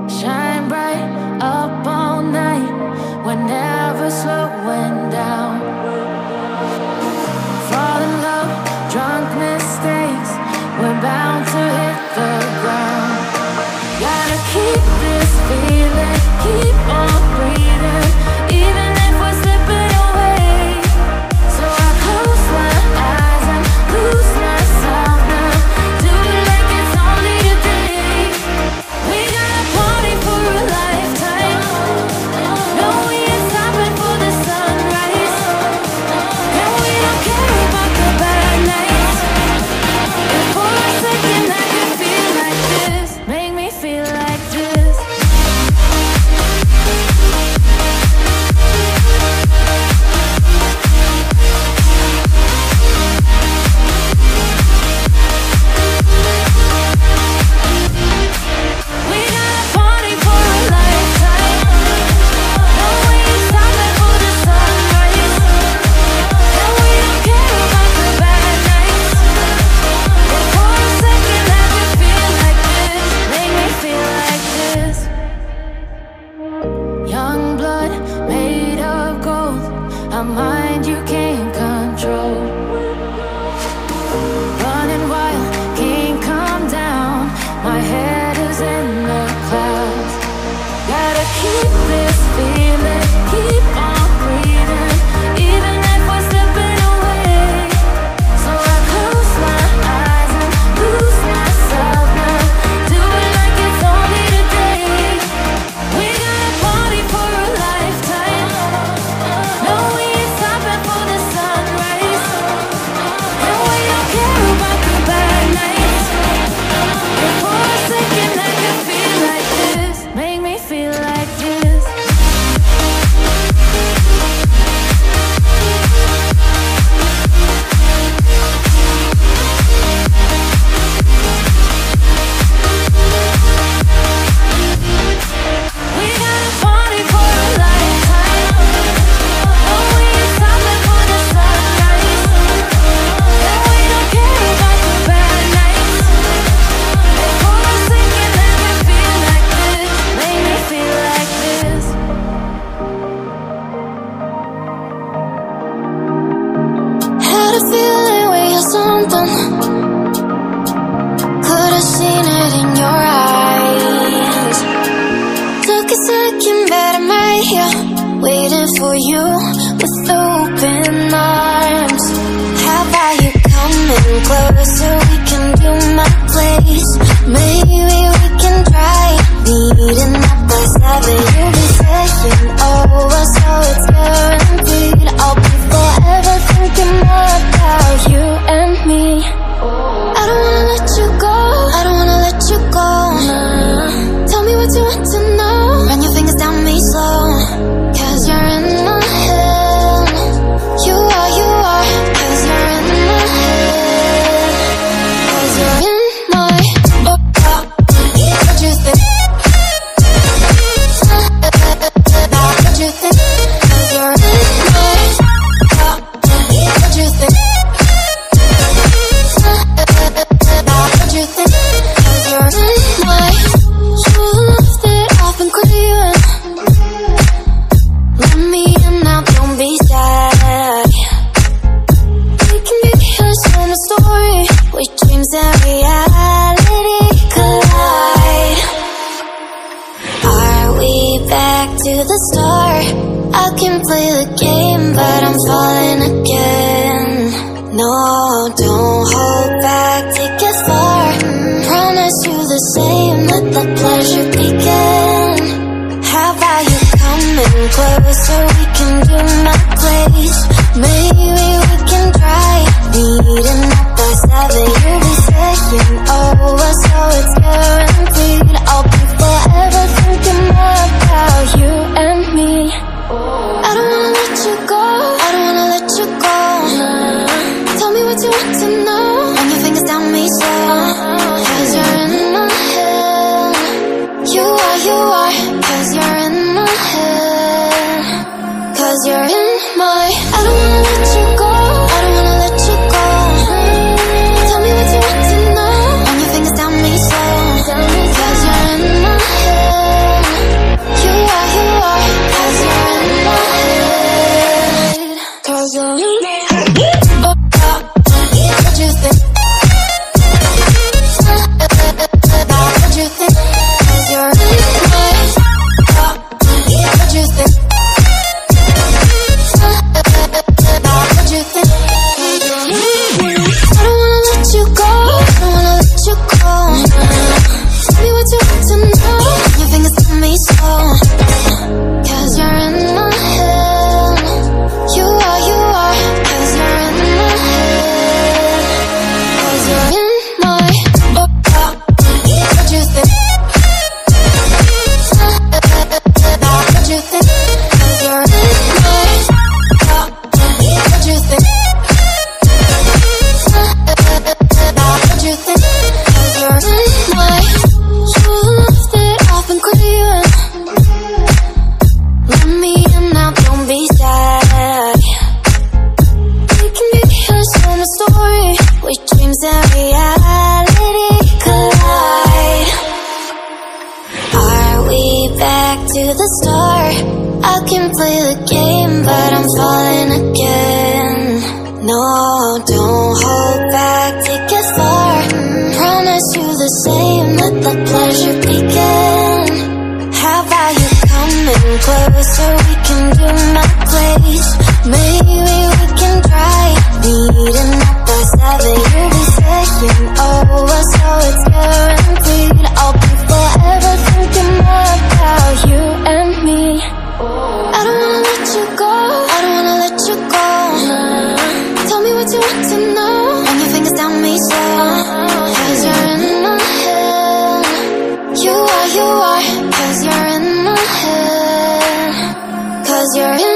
Shine bright up all night, we're never slowing down. Fall in love, drunk mistakes, we're bound to hit the ground. Gotta keep this feeling, keep on breathing, even if we're slipping away. So I close my eyes and lose myself now, do it like it's only a day. We got a party for a lifetime, no, we ain't stopping for the sunrise, and we don't care about the bad nights. If for a second I can feel like this, make me feel like this. We got a party for a lifetime, no, we ain't stopping for the sunrise, and we don't care about the bad nights. If for a second I can feel like this, make me feel like this. Young blood made of gold, a mind you can't control. Running wild, can't come down, my head is in the clouds. Gotta keep this feeling, keep on breathing, even if we're slipping away. So I close my eyes and lose myself now, do it like it's only today. We got a party for a lifetime, no, we ain't stopping for the sunrise, and we don't care about the bad nights. If for a second I can feel like this, make me feel like this. We got a party for a lifetime, no, we ain't stopping for the sunrise, and we don't care about the bad nights. If for a second I can feel like this, make me feel like this. Had a feeling we had something, could've seen it in your eyes. Took a second, but I'm right here, waiting for you with open arms. How about you coming closer, we can do my place. Maybe we can try meeting up by 7. You'll be saying over, so it's guaranteed. I'll be forever thinking more about you and me. I don't wanna let you go, I don't wanna let you go. Tell me what you want to know, run your fingers down me slow, 'cause you're in my head. You are, 'cause you're in my head. 'Cause you're in my what you think? What you think? 'Cause you're in my what you think? What you think? 'Cause you're in my. You left it off and clear. Let me in now, don't be shy. We can be here, in a story where dreams and reality collide. Are we back to the start? I can play the game, but I'm falling again. No, don't hold back, take it far. Promise you the same, let the pleasure begin. How about you coming closer, we can do my place. Maybe we can try meeting up by 7. You'll be saying over, so it's guaranteed. I'll be forever thinking more about you and me. I don't wanna let you go, I don't wanna let you go. Tell me what you want to know, run your fingers down me slow, 'cause you're in my head. You are, 'cause you're in my head. 'Cause you're in my. I don't wanna let you the start. I can play the game, but I'm falling again. No, don't hold back, take it far. Promise you the same, let the pleasure begin. How about you coming closer, we can do my place. Maybe we can try meeting up by 7. You'll be saying over, so it's guaranteed. I'll be forever thinking more about you and me. I don't wanna let you go, I don't wanna let you go. Tell me what you want to know. Run your fingers down me slow. Cause you're in my head. You are, cause you're in my head. Cause you're in